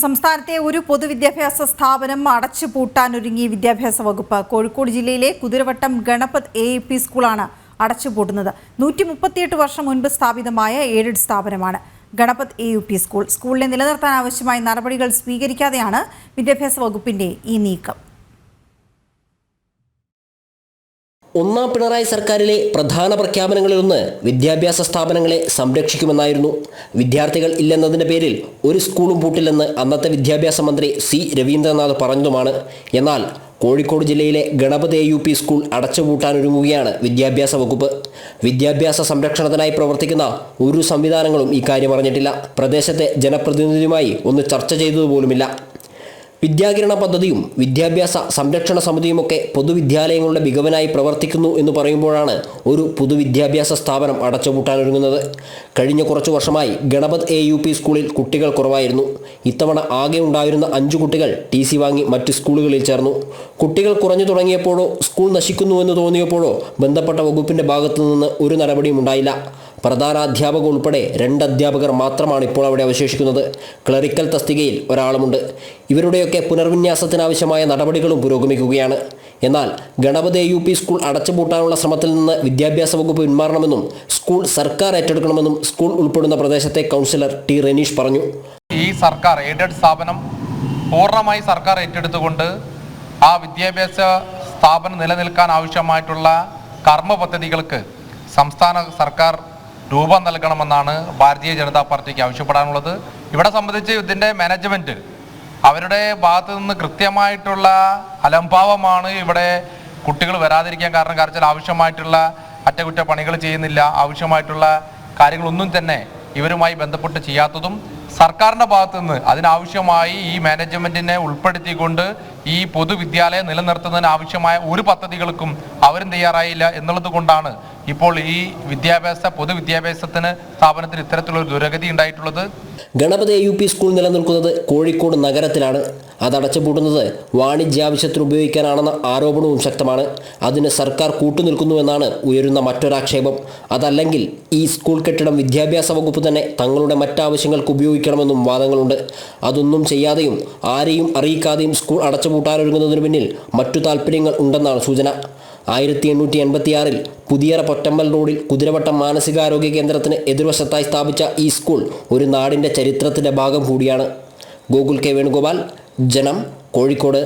സംസ്ഥാനത്തെ ഒരു പൊതുവിദ്യാഭ്യാസ സ്ഥാപനം അടച്ചുപൂട്ടാനൊരുങ്ങി വിദ്യാഭ്യാസ വകുപ്പ്. കോഴിക്കോട് ജില്ലയിലെ കുതിരവട്ടം ഗണപത് AUP സ്കൂളാണ് അടച്ചുപൂട്ടുന്നത്. 138 വർഷം മുൻപ് സ്ഥാപിതമായ എയ്ഡഡ് സ്ഥാപനമാണ് ഗണപത് AUP സ്കൂൾ. സ്കൂളിനെ നിലനിർത്താൻ ആവശ്യമായ നടപടികൾ സ്വീകരിക്കാതെയാണ് വിദ്യാഭ്യാസ വകുപ്പിന്റെ ഈ നീക്കം. ഒന്നാം പിണറായി സർക്കാരിലെ പ്രധാന പ്രഖ്യാപനങ്ങളിലൊന്ന് വിദ്യാഭ്യാസ സ്ഥാപനങ്ങളെ സംരക്ഷിക്കുമെന്നായിരുന്നു. വിദ്യാർത്ഥികൾ ഇല്ലെന്നതിൻ്റെ പേരിൽ ഒരു സ്കൂളും പൂട്ടില്ലെന്ന് അന്നത്തെ വിദ്യാഭ്യാസ മന്ത്രി C. രവീന്ദ്രനാഥ് പറഞ്ഞതുമാണ്. എന്നാൽ കോഴിക്കോട് ജില്ലയിലെ ഗണപത് AUP സ്കൂൾ അടച്ചുപൂട്ടാനൊരുങ്ങുകയാണ് വിദ്യാഭ്യാസ വകുപ്പ്. വിദ്യാഭ്യാസ സംരക്ഷണത്തിനായി പ്രവർത്തിക്കുന്ന ഒരു സംവിധാനങ്ങളും ഇക്കാര്യം അറിഞ്ഞിട്ടില്ല. പ്രദേശത്തെ ജനപ്രതിനിധിയുമായി ഒന്ന് ചർച്ച ചെയ്തതുപോലുമില്ല. വിദ്യാകിരണ പദ്ധതിയും വിദ്യാഭ്യാസ സംരക്ഷണ സമിതിയുമൊക്കെ പൊതുവിദ്യാലയങ്ങളുടെ മികവിനായി പ്രവർത്തിക്കുന്നു എന്ന് പറയുമ്പോഴാണ് ഒരു പൊതുവിദ്യാഭ്യാസ സ്ഥാപനം അടച്ചുപൂട്ടാനൊരുങ്ങുന്നത്. കഴിഞ്ഞ കുറച്ചു വർഷമായി ഗണപത് AUP സ്കൂളിൽ കുട്ടികൾ കുറവായിരുന്നു. ഇത്തവണ ആകെ ഉണ്ടായിരുന്ന 5 കുട്ടികൾ TC വാങ്ങി മറ്റ് സ്കൂളുകളിൽ ചേർന്നു. കുട്ടികൾ കുറഞ്ഞു തുടങ്ങിയപ്പോഴോ സ്കൂൾ നശിക്കുന്നുവെന്ന് തോന്നിയപ്പോഴോ ബന്ധപ്പെട്ട വകുപ്പിൻ്റെ ഭാഗത്തു നിന്ന് ഒരു നടപടിയും ഉണ്ടായില്ല. പ്രധാന അധ്യാപകർ ഉൾപ്പെടെ 2 അധ്യാപകർ മാത്രമാണ് ഇപ്പോൾ അവിടെ അവശേഷിക്കുന്നത്. ക്ലറിക്കൽ തസ്തികയിൽ ഒരാളുമുണ്ട്. ഇവരുടെയൊക്കെ പുനർവിന്യാസത്തിനാവശ്യമായ നടപടികളും പുരോഗമിക്കുകയാണ്. എന്നാൽ ഗണപത് AUP സ്കൂൾ അടച്ചുപൂട്ടാനുള്ള ശ്രമത്തിൽ നിന്ന് വിദ്യാഭ്യാസ വകുപ്പ് പിന്മാറണമെന്നും സ്കൂൾ സർക്കാർ ഏറ്റെടുക്കണമെന്നും സ്കൂൾ ഉൾപ്പെടുന്ന പ്രദേശത്തെ കൗൺസിലർ T. റെനീഷ് പറഞ്ഞു. ഈ സർക്കാർ എയ്ഡഡ് സ്ഥാപനം പൂർണ്ണമായി സർക്കാർ ഏറ്റെടുത്തുകൊണ്ട് ആ വിദ്യാഭ്യാസ സ്ഥാപനം നിലനിൽക്കാൻ ആവശ്യമായിട്ടുള്ള കർമ്മ പദ്ധതികൾക്ക് സംസ്ഥാന സർക്കാർ രൂപം നൽകണമെന്നാണ് ഭാരതീയ ജനതാ പാർട്ടിക്ക് ആവശ്യപ്പെടാനുള്ളത്. ഇവിടെ സംബന്ധിച്ച് ഇതിൻ്റെ മാനേജ്മെൻറ്റ് അവരുടെ ഭാഗത്തു നിന്ന് കൃത്യമായിട്ടുള്ള അലംഭാവമാണ് ഇവിടെ കുട്ടികൾ വരാതിരിക്കാൻ കാരണം ആവശ്യമായിട്ടുള്ള അറ്റകുറ്റപ്പണികൾ ചെയ്യുന്നില്ല, ആവശ്യമായിട്ടുള്ള കാര്യങ്ങളൊന്നും തന്നെ ഇവരുമായി ബന്ധപ്പെട്ട് ചെയ്യാത്തതും സർക്കാരിൻ്റെ ഭാഗത്തു നിന്ന് അതിനാവശ്യമായി ഈ മാനേജ്മെൻറ്റിനെ ഉൾപ്പെടുത്തിക്കൊണ്ട് ഈ പൊതുവിദ്യാലയം നിലനിർത്തുന്നതിന് ആവശ്യമായ ഒരു പദ്ധതികൾക്കും അവരും തയ്യാറായില്ല എന്നുള്ളത് കൊണ്ടാണ് ഇപ്പോൾ ഈ പൊതുവിദ്യാഭ്യാസത്തിന് സ്ഥാപനത്തിന് ഇത്തരത്തിലുള്ള ദുരഗതി ഉണ്ടായിട്ടുള്ളത്. ഗണപത് AUP സ്കൂൾ നിലനിൽക്കുന്നത് കോഴിക്കോട് നഗരത്തിലാണ്. അത് അടച്ചുപൂട്ടുന്നത് വാണിജ്യാവശ്യത്തിന് ഉപയോഗിക്കാനാണെന്ന ആരോപണവും ശക്തമാണ്. അതിന് സർക്കാർ കൂട്ടുനിൽക്കുന്നുവെന്നാണ് ഉയരുന്ന മറ്റൊരാക്ഷേപം. അതല്ലെങ്കിൽ ഈ സ്കൂൾ കെട്ടിടം വിദ്യാഭ്യാസ വകുപ്പ് തന്നെ തങ്ങളുടെ മറ്റാവശ്യങ്ങൾക്ക് ഉപയോഗിക്കണമെന്നും വാദങ്ങളുണ്ട്. അതൊന്നും ചെയ്യാതെയും ആരെയും അറിയിക്കാതെയും സ്കൂൾ അടച്ചുപൂട്ടാനൊരുങ്ങുന്നതിന് പിന്നിൽ മറ്റു താല്പര്യങ്ങൾ ഉണ്ടെന്നാണ് സൂചന. 1886 പുതിയറ പൊറ്റമ്പൽ റോഡിൽ കുതിരവട്ടം മാനസികാരോഗ്യ കേന്ദ്രത്തിന് എതിർവശത്തായി സ്ഥാപിച്ച ഈ സ്കൂൾ ഒരു നാടിൻ്റെ ചരിത്രത്തിൻ്റെ ഭാഗം കൂടിയാണ്. ഗോകുൽ K. വേണുഗോപാൽ, ജനം, കോഴിക്കോട്.